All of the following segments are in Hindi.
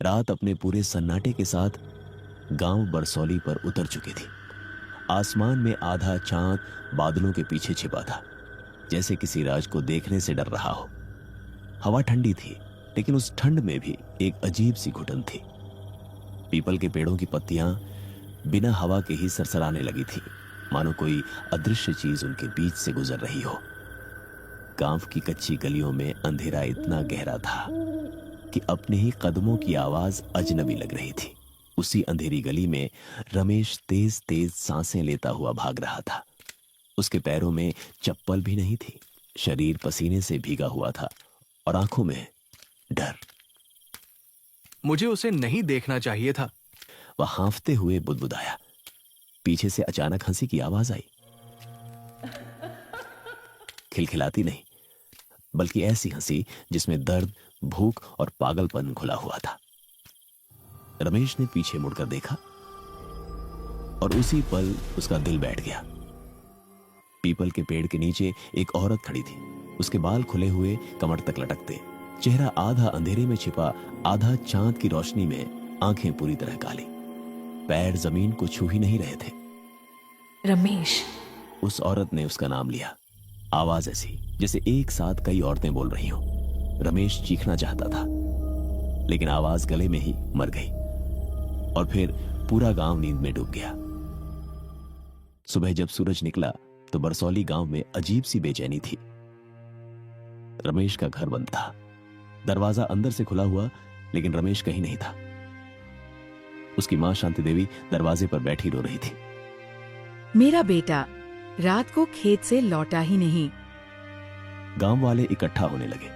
रात अपने पूरे सन्नाटे के साथ गांव बरसौली पर उतर चुकी थी। आसमान में आधा चांद बादलों के पीछे छिपा था, जैसे किसी राज को देखने से डर रहा हो। हवा ठंडी थी, लेकिन उस ठंड में भी एक अजीब सी घुटन थी। पीपल के पेड़ों की पत्तियां बिना हवा के ही सरसराने लगी थी, मानो कोई अदृश्य चीज उनके बीच से गुजर रही हो। गांव की कच्ची गलियों में अंधेरा इतना गहरा था कि अपने ही कदमों की आवाज अजनबी लग रही थी। उसी अंधेरी गली में रमेश तेज तेज सांसें लेता हुआ भाग रहा था। उसके पैरों में चप्पल भी नहीं थी, शरीर पसीने से भीगा हुआ था और आंखों में डर। मुझे उसे नहीं देखना चाहिए था। वह हांफते हुए बुदबुदाया। पीछे से अचानक हंसी की आवाज आई। खिलखिलाती नहीं, बल्कि ऐसी हंसी जिसमें दर्द, भूख और पागलपन घुला हुआ था। रमेश ने पीछे मुड़कर देखा और उसी पल उसका दिल बैठ गया। पीपल के पेड़ के नीचे एक औरत खड़ी थी। उसके बाल खुले हुए कमर तक लटकते, चेहरा आधा अंधेरे में छिपा, आधा चांद की रोशनी में, आंखें पूरी तरह काली। पैर जमीन को छू ही नहीं रहे थे। रमेश। उस औरत ने उसका नाम लिया, आवाज ऐसी जैसे एक साथ कई औरतें बोल रही हों। रमेश चीखना चाहता था, लेकिन आवाज गले में ही मर गई और फिर पूरा गांव नींद में डूब गया। सुबह जब सूरज निकला तो बरसौली गांव में अजीब सी बेचैनी थी। रमेश का घर बंद था। दरवाजा अंदर से खुला हुआ, लेकिन रमेश कहीं नहीं था। उसकी मां शांति देवी दरवाजे पर बैठी रो रही थी। मेरा बेटा रात को खेत से लौटा ही नहीं। गांव वाले इकट्ठा होने लगे।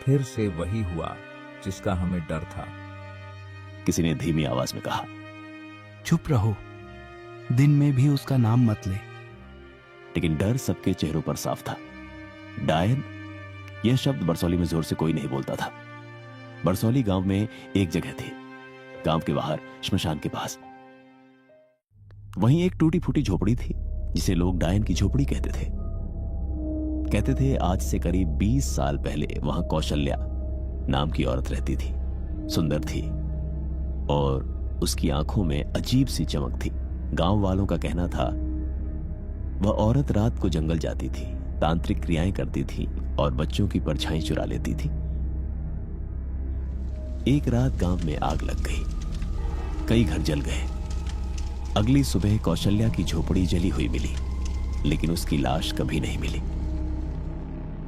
फिर से वही हुआ जिसका हमें डर था। किसी ने धीमी आवाज में कहा, चुप रहो, दिन में भी उसका नाम मत ले। लेकिन डर सबके चेहरों पर साफ था। डायन, यह शब्द बरसौली में जोर से कोई नहीं बोलता था। बरसौली गांव में एक जगह थी, गांव के बाहर श्मशान के पास। वहीं एक टूटी फूटी झोपड़ी थी, जिसे लोग डायन की झोपड़ी कहते थे। कहते थे आज से करीब 20 साल पहले वहां कौशल्या नाम की औरत रहती थी। सुंदर थी और उसकी आंखों में अजीब सी चमक थी। गांव वालों का कहना था वह औरत रात को जंगल जाती थी, तांत्रिक क्रियाएं करती थी और बच्चों की परछाई चुरा लेती थी। एक रात गांव में आग लग गई, कई घर जल गए। अगली सुबह कौशल्या की झोपड़ी जली हुई मिली, लेकिन उसकी लाश कभी नहीं मिली।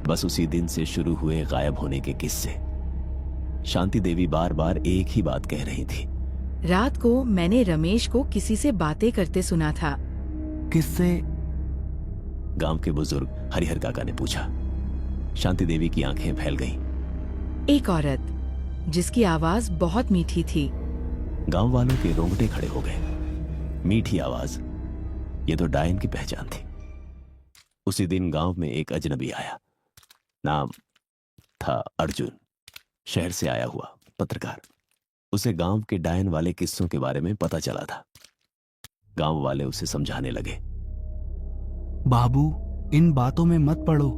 बस उसी दिन से शुरू हुए गायब होने के किस्से। शांति देवी बार बार एक ही बात कह रही थी। रात को मैंने रमेश को किसी से बातें करते सुना था। किससे? गांव के बुजुर्ग हरिहर काका ने पूछा। शांति देवी की आंखें फैल गईं। एक औरत जिसकी आवाज बहुत मीठी थी। गांव वालों के रोंगटे खड़े हो गए। मीठी आवाज, ये तो डायन की पहचान थी। उसी दिन गांव में एक अजनबी आया। नाम था अर्जुन, शहर से आया हुआ पत्रकार। उसे गांव के डायन वाले किस्सों के बारे में पता चला था। गांव वाले उसे समझाने लगे। बाबू, इन बातों में मत पड़ो,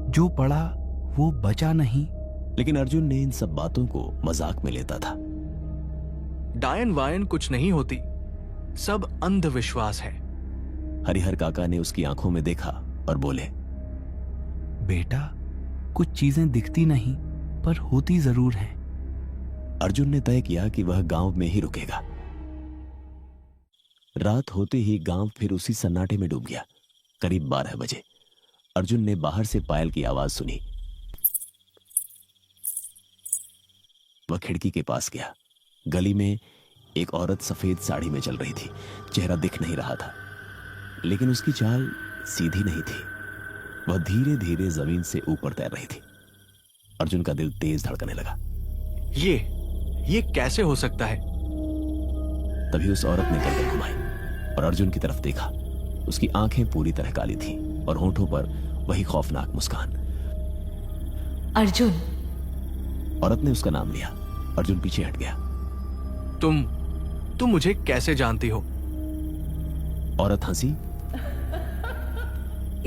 जो पड़ा वो बचा नहीं। लेकिन अर्जुन ने इन सब बातों को मजाक में लेता था। डायन वायन कुछ नहीं होती, सब अंधविश्वास है। हरिहर काका ने उसकी आंखों में देखा और बोले, बेटा, कुछ चीजें दिखती नहीं पर होती जरूर हैं। अर्जुन ने तय किया कि वह गांव में ही रुकेगा। रात होते ही गांव फिर उसी सन्नाटे में डूब गया। करीब 12 बजे अर्जुन ने बाहर से पायल की आवाज सुनी। वह खिड़की के पास गया। गली में एक औरत सफेद साड़ी में चल रही थी। चेहरा दिख नहीं रहा था, लेकिन उसकी चाल सीधी नहीं थी। वह धीरे धीरे जमीन से ऊपर तैर रही थी। अर्जुन का दिल तेज धड़कने लगा। ये कैसे हो सकता है? तभी उस औरत ने गर्दन घुमाई और अर्जुन की तरफ देखा। उसकी आंखें पूरी तरह काली थीं और होठों पर वही खौफनाक मुस्कान। अर्जुन। औरत ने उसका नाम लिया। अर्जुन पीछे हट गया। तुम मुझे कैसे जानती हो? औरत हंसी।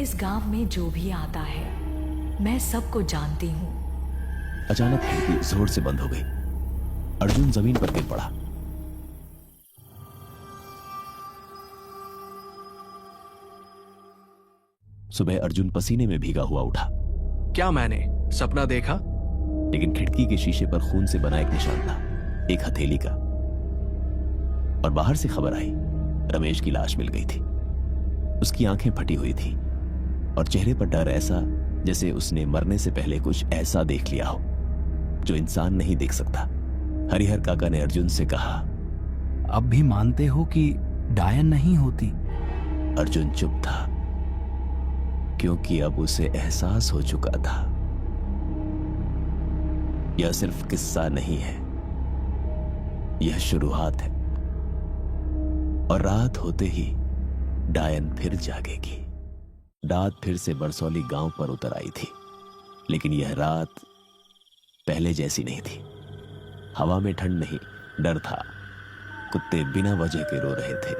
इस गांव में जो भी आता है मैं सबको जानती हूँ। अचानक खिड़की जोर से बंद हो गई। अर्जुन जमीन पर गिर पड़ा। सुबह अर्जुन पसीने में भीगा हुआ उठा, क्या मैंने सपना देखा? लेकिन खिड़की के शीशे पर खून से बना एक निशान था, एक हथेली का। और बाहर से खबर आई, रमेश की लाश मिल गई थी। उसकी आंखें फटी हुई थी और चेहरे पर डर ऐसा जैसे उसने मरने से पहले कुछ ऐसा देख लिया हो जो इंसान नहीं देख सकता। हरिहर काका ने अर्जुन से कहा, अब भी मानते हो कि डायन नहीं होती? अर्जुन चुप था, क्योंकि अब उसे एहसास हो चुका था यह सिर्फ किस्सा नहीं है, यह शुरुआत है। और रात होते ही डायन फिर जागेगी। रात फिर से बरसौली गांव पर उतर आई थी, लेकिन यह रात पहले जैसी नहीं थी। हवा में ठंड नहीं, डर था। कुत्ते बिना वजह के रो रहे थे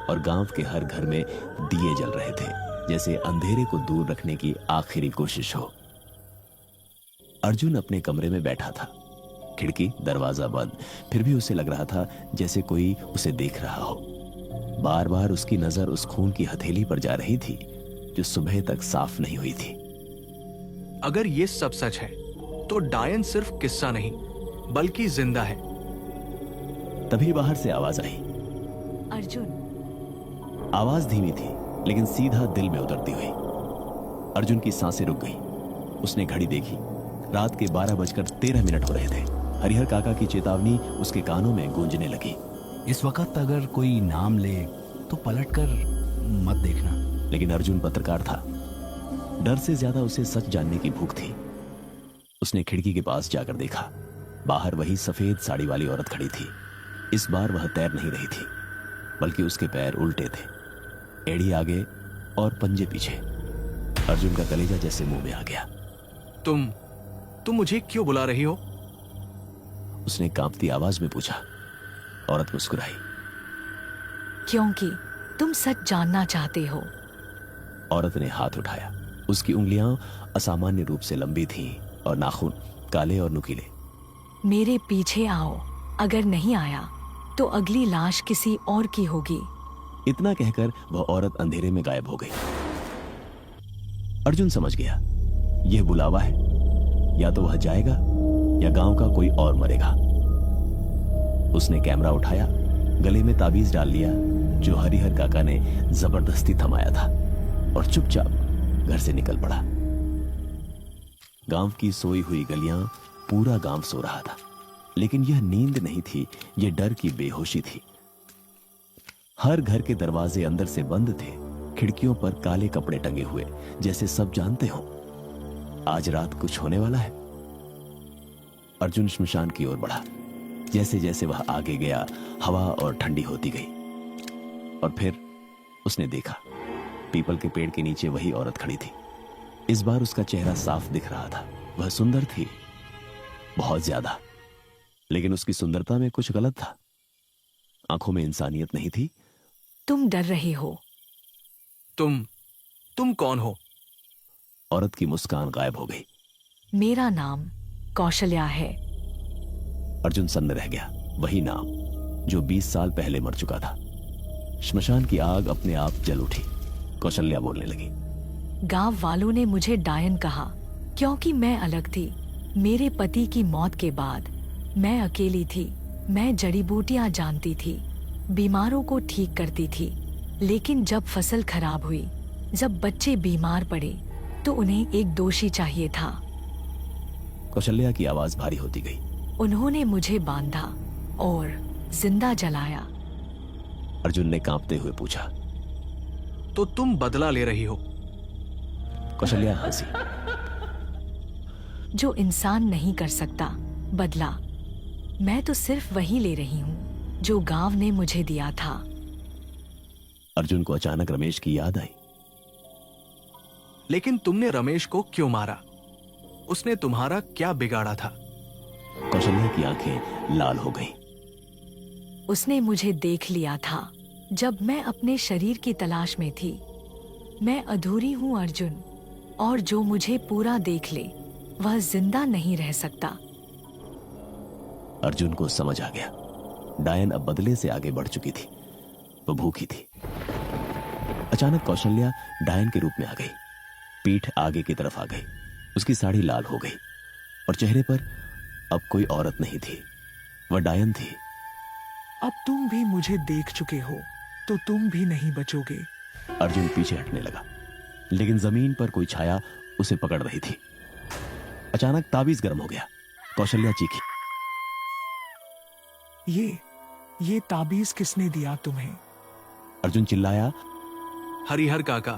और गांव के हर घर में दिए जल रहे थे, जैसे अंधेरे को दूर रखने की आखिरी कोशिश हो। अर्जुन अपने कमरे में बैठा था, खिड़की दरवाजा बंद, फिर भी उसे लग रहा था जैसे कोई उसे देख रहा हो। बार बार उसकी नजर उस खून की हथेली पर जा रही थी जो सुबह तक साफ नहीं हुई थी। अगर ये सब सच है तो डायन सिर्फ किस्सा नहीं बल्कि जिंदा है। तभी बाहर से आवाज आई। अर्जुन। आवाज धीमी थी लेकिन सीधा दिल में उतरती हुई। अर्जुन की सांसें रुक गई। उसने घड़ी देखी, रात के 12:13 हो रहे थे। हरिहर काका की चेतावनी उसके कानों में गूंजने लगी। इस वक्त अगर कोई नाम ले तो पलटकर मत देखना। लेकिन अर्जुन पत्रकार था, डर से ज्यादा उसे सच जानने की भूख थी। उसने खिड़की के पास जाकर देखा, बाहर वही सफेद साड़ी वाली औरत खड़ी थी। इस बार वह तैर नहीं रही थी, बल्कि उसके पैर उल्टे थे, एड़ी आगे और पंजे पीछे। अर्जुन का कलेजा जैसे मुंह में आ गया। तुम मुझे क्यों बुला रही हो? उसने कांपती आवाज में पूछा। औरत मुस्कुराई। क्योंकि तुम सच जानना चाहते हो। औरत ने हाथ उठाया। उसकी उंगलियां असामान्य रूप से लंबी थीं और नाखून काले और नुकीले। मेरे पीछे आओ, अगर नहीं आया तो अगली लाश किसी और की होगी। इतना कहकर वह औरत अंधेरे में गायब हो गई। अर्जुन समझ गया, यह बुलावा है। या तो वह जाएगा या गांव का कोई और मरेगा। उसने कैमरा उठाया, गले में ताबीज डाल लिया जो हरिहर काका ने जबरदस्ती थमाया था, और चुपचाप घर से निकल पड़ा। गांव की सोई हुई गलियां, पूरा गांव सो रहा था, लेकिन यह नींद नहीं थी, यह डर की बेहोशी थी। हर घर के दरवाजे अंदर से बंद थे, खिड़कियों पर काले कपड़े टंगे हुए, जैसे सब जानते हो आज रात कुछ होने वाला है। अर्जुन श्मशान की ओर बढ़ा। जैसे जैसे वह आगे गया, हवा और ठंडी होती गई। और फिर उसने देखा, पीपल के पेड़ के नीचे वही औरत खड़ी थी। इस बार उसका चेहरा साफ दिख रहा था। वह सुंदर थी, बहुत ज्यादा, लेकिन उसकी सुंदरता में कुछ गलत था। आंखों में इंसानियत नहीं थी। तुम डर रहे हो। तुम कौन हो? औरत की मुस्कान गायब हो गई। मेरा नाम कौशल्या है। अर्जुन सन्न रह गया। वही नाम जो 20 साल पहले मर चुका था। श्मशान की आग अपने आप जल उठी। कौशल्या बोलने लगी। गांव वालों ने मुझे डायन कहा क्योंकि मैं अलग थी। मेरे पति की मौत के बाद मैं अकेली थी। मैं जड़ी बूटियां जानती थी, बीमारों को ठीक करती थी। लेकिन जब फसल खराब हुई, जब बच्चे बीमार पड़े, तो उन्हें एक दोषी चाहिए था। कौशल्या की आवाज भारी होती गई। उन्होंने मुझे बांधा और जिंदा जलाया। अर्जुन ने कांपते हुए पूछा, तो तुम बदला ले रही हो? कौशल्या हंसी। जो इंसान नहीं कर सकता बदला, मैं तो सिर्फ वही ले रही हूँ जो गांव ने मुझे दिया था। अर्जुन को अचानक रमेश की याद आई। लेकिन तुमने रमेश को क्यों मारा? उसने तुम्हारा क्या बिगाड़ा था? कौशल्या की आंखें लाल हो गईं। उसने मुझे देख लिया था जब मैं अपने शरीर की तलाश में थी। मैं अधूरी हूँ अर्जुन, और जो मुझे पूरा देख ले वह जिंदा नहीं रह सकता। अर्जुन को समझ आ गया, डायन अब बदले से आगे बढ़ चुकी थी। वो भूखी थी। अचानक कौशल्या डायन के रूप में आ गई। पीठ आगे की तरफ आ गई, उसकी साड़ी लाल हो गई और चेहरे पर अब कोई औरत नहीं थी, वह डायन थी। अब तुम भी मुझे देख चुके हो तो तुम भी नहीं बचोगे। अर्जुन पीछे हटने लगा, लेकिन जमीन पर कोई छाया उसे पकड़ रही थी। अचानक ताबीज गर्म हो गया। कौशल्या चीखी, ये ताबीज किसने दिया तुम्हें? अर्जुन चिल्लाया। हरिहर काका।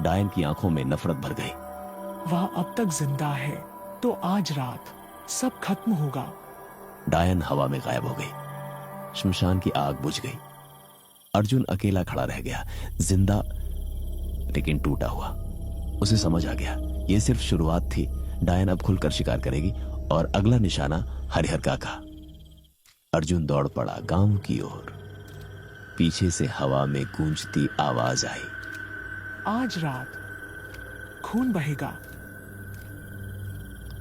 डायन की आंखों में नफरत भर गई। वह अब तक जिंदा है तो आज रात सब खत्म होगा। डायन हवा में गायब हो गई। शमशान की आग बुझ गई। अर्जुन अकेला खड़ा रह गया, जिंदा लेकिन टूटा हुआ। उसे समझ आ गया यह सिर्फ शुरुआत थी। डायन अब खुलकर शिकार करेगी और अगला निशाना हरिहर काका। अर्जुन दौड़ पड़ा गांव की ओर। पीछे से हवा में गूंजती आवाज आई, आज रात खून बहेगा।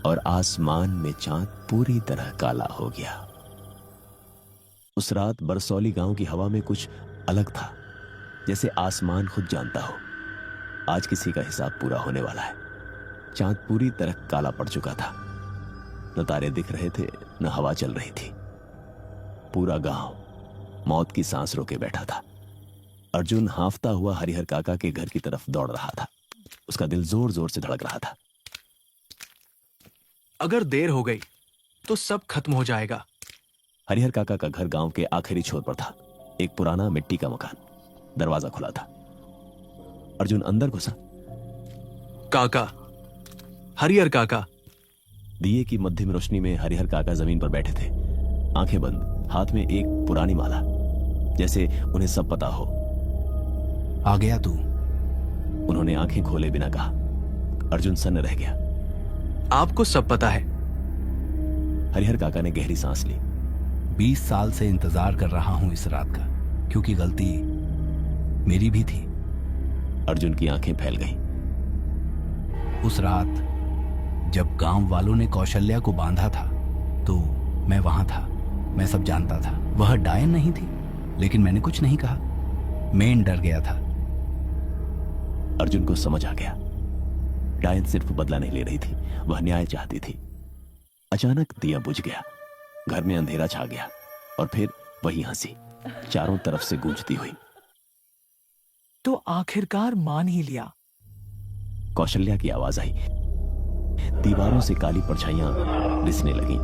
और आसमान में चांद पूरी तरह काला हो गया। उस रात बरसौली गांव की हवा में कुछ अलग था, जैसे आसमान खुद जानता हो आज किसी का हिसाब पूरा होने वाला है। चांद पूरी तरह काला पड़ चुका था। न तारे दिख रहे थे, न हवा चल रही थी। पूरा गांव मौत की सांस रोके बैठा था। अर्जुन हांफता हुआ हरिहर काका के घर की तरफ दौड़ रहा था। उसका दिल जोर जोर से धड़क रहा था। अगर देर हो गई तो सब खत्म हो जाएगा। हरिहर काका का घर गांव के आखिरी छोर पर था। एक पुराना मिट्टी का मकान, दरवाजा खुला था। अर्जुन अंदर घुसा। काका, हरिहर काका। दिए की मध्यम रोशनी में हरिहर काका जमीन पर बैठे थे, आंखें बंद, हाथ में एक पुरानी माला, जैसे उन्हें सब पता हो। आ गया तू? उन्होंने आंखें खोले बिना कहा। अर्जुन सन्न रह गया। आपको सब पता है? हरिहर काका ने गहरी सांस ली। 20 साल से इंतजार कर रहा हूं इस रात का, क्योंकि गलती मेरी भी थी। अर्जुन की आंखें फैल गईं। उस रात जब गांव वालों ने कौशल्या को बांधा था तो मैं वहां था। मैं सब जानता था। वह डायन नहीं थी, लेकिन मैंने कुछ नहीं कहा। मैं डर गया था। अर्जुन को समझ आ गया, डायन सिर्फ बदला नहीं ले रही थी, वह न्याय चाहती थी। अचानक दिया बुझ गया, घर में अंधेरा छा गया और फिर वही हंसी चारों तरफ से गूंजती हुई। तो आखिरकार मान ही लिया। कौशल्या की आवाज आई। दीवारों से काली परछाइयां रिसने लगीं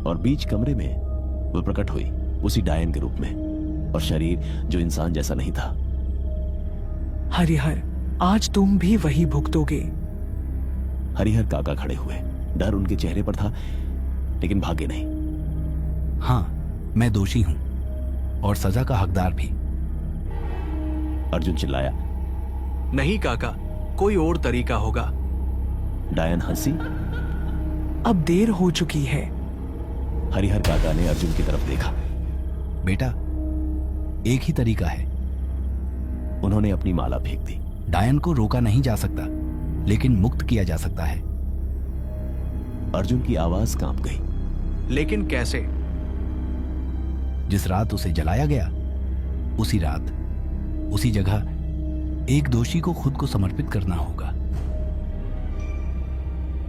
और बीच कमरे में वो प्रकट हुई, उसी डायन के रूप में, और शरीर जो इंसान जैसा नहीं था। हरिहर, आज तुम भी वही भुगतोगे। हरिहर काका खड़े हुए। डर उनके चेहरे पर था, लेकिन भाग्य नहीं। हाँ, मैं दोषी हूं और सजा का हकदार भी। अर्जुन चिल्लाया। नहीं काका, कोई और तरीका होगा। डायन हंसी। अब देर हो चुकी है। हरिहर काका ने अर्जुन की तरफ देखा। बेटा, एक ही तरीका है। उन्होंने अपनी माला फेंक दी। डायन को रोका नहीं जा सकता, लेकिन मुक्त किया जा सकता है। अर्जुन की आवाज कांप गई। लेकिन कैसे? जिस रात उसे जलाया गया, उसी रात, उसी जगह एक दोषी को खुद को समर्पित करना होगा।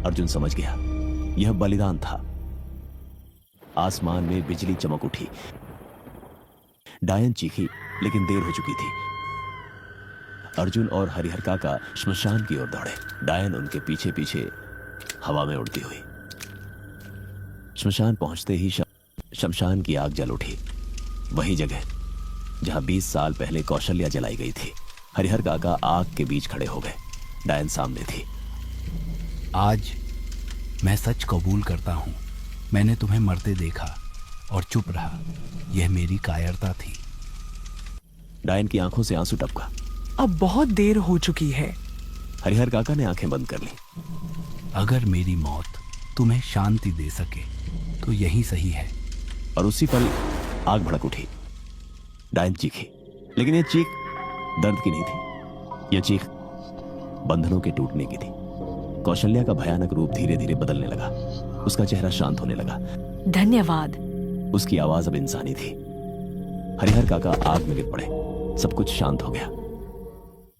अर्जुन समझ गया, यह बलिदान था। आसमान में बिजली चमक उठी। डायन चीखी, लेकिन देर हो चुकी थी। अर्जुन और हरिहर काका श्मशान की ओर दौड़े, डायन उनके पीछे पीछे हवा में उड़ती हुई। श्मशान पहुंचते ही शमशान की आग जल उठी, वही जगह जहां 20 साल पहले कौशल्या जलाई गई थी। हरिहर काका आग के बीच खड़े हो गए। डायन सामने थी। आज मैं सच कबूल करता हूं। मैंने तुम्हें मरते देखा और चुप रहा। यह मेरी कायरता थी। डायन की आंखों से आंसू टपका। अब बहुत देर हो चुकी है। हरिहर काका ने आंखें बंद कर ली। अगर मेरी मौत तुम्हें शांति दे सके तो यही सही है। और उसी पल आग भड़क उठी। डायन चीखी, लेकिन यह चीख दर्द की नहीं थी। यह चीख बंधनों के टूटने की थी। कौशल्या का भयानक रूप धीरे धीरे बदलने लगा। उसका चेहरा शांत होने लगा। धन्यवाद। उसकी आवाज अब इंसानी थी। हरिहर काका आग में गिर पड़े। सब कुछ शांत हो गया।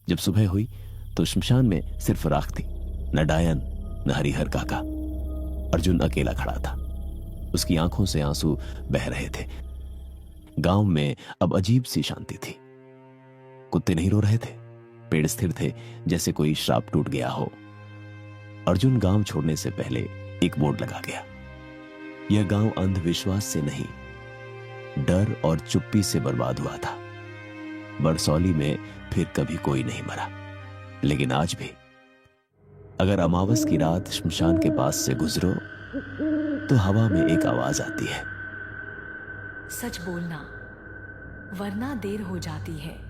जब सुबह हुई तो शमशान में सिर्फ राख थी। न डायन न हरिहर काका। अर्जुन अकेला खड़ा था। उसकी आंखों से आंसू बह रहे थे। गांव में अब अजीब सी शांति थी। कुत्ते नहीं रो रहे थे। पेड़ स्थिर थे जैसे कोई श्राप टूट गया हो। अर्जुन गांव छोड़ने से पहले एक बोर्ड लगा गया। यह गांव अंधविश्वास से नहीं, डर और चुप्पी से बर्बाद हुआ था। बरसौली में फिर कभी कोई नहीं मरा। लेकिन आज भी अगर अमावस की रात श्मशान के पास से गुजरो तो हवा में एक आवाज आती है, सच बोलना वरना देर हो जाती है।